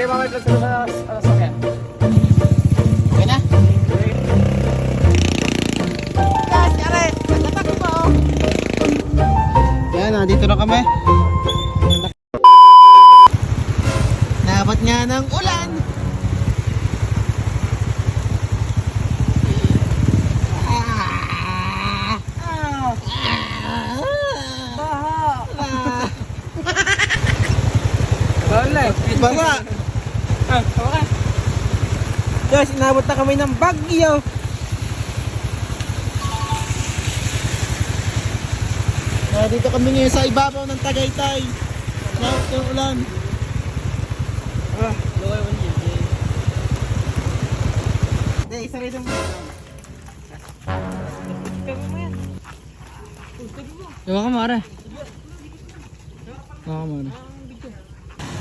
kayo mamay vlog sa sakyan. Okay na? Guys, yari! Nagtatak po! Yan, nandito na kami. Nabat nga ng ulan. Basa! Guys, inabot na kami ng bagyo. Dito kami ngayon sa ibabaw ng Tagaytay. Lahat ng ulan. Hindi, isa rin yung Ewan ka mara. Ewan ka mara.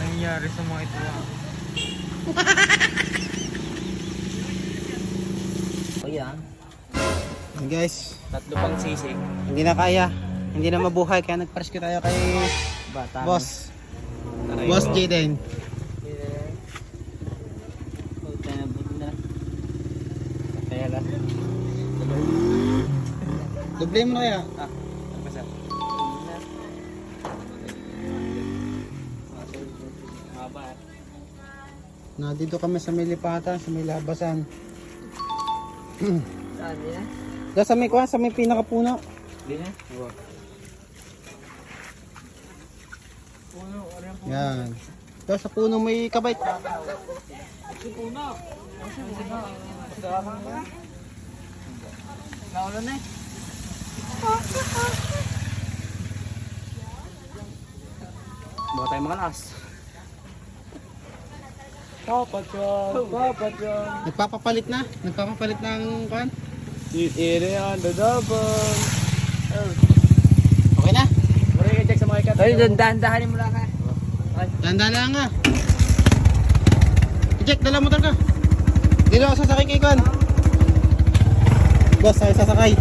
Nangyayari sa mga ito. O yan. Guys, Tatlo pang sisig. hindi na kaya. Hindi na mabuhay kaya nag-rescue tayo kay Bata. Boss. Boss Jaden. Kaya lang. Doble mo na kaya. Nandito kami sa may lipatan, sa may labasan. Saan yan? Diyan sa may kuha, sa may pinakapuno. Hindi na? Yan. Diyan sa puno may kabait. Naulan na eh. Baka tayo makalas. Papat yan. Nagpapapalit na. Nagpapapalit ng kuhan. Iri on the double. Okay na? Mari ka check sa mga ikat. Ay, dahan-dahanin mo lang ha. Tanda lang nga. I-check, dala motor ka. Dito ako sasakay kay kuhan. Boss, tayo sasakay.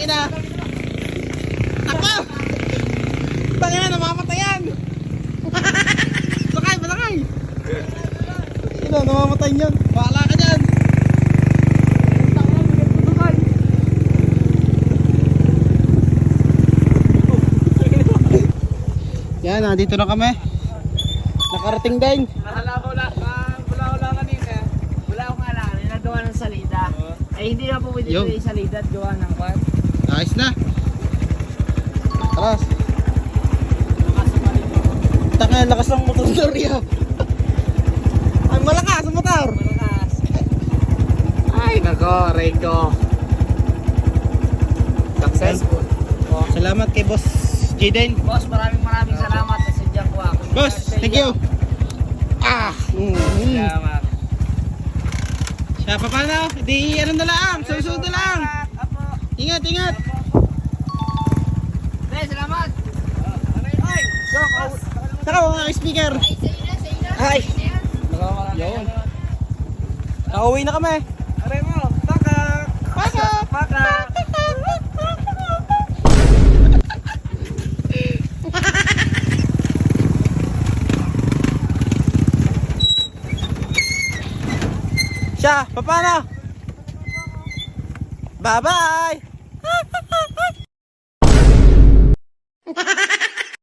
Ina. Takbo! Tangina, namamatay yan. Sakay, masakay. Ina, namamatay yan. Bahala ka dyan. Yan, dito na kami. Nakarating din. Wala kanina. Wala akong alam. Nagawa ng salida. Ay hindi na po pwede Yo. yung salida at gawa ng kwan. Ayos na. Alas. Tangina, lakas ng motor Rio. Ay, malakas ang motor. Malakas. Ay nako, Rico. Successful. Oh. Salamat kay Boss Jaden. Boss, maraming salamat sa sadyang ko ako. Boss, thank you. Salamat. Siya pa paano? Di ano na lang, susunod na lang. Apo. Ingat, ingat. Salamat. Ay, Saka mga speaker. Ay. Yun. Pauwi na kami. Aray mo, pakak. Pakak. Pakak. Siya, paano? Bye-bye.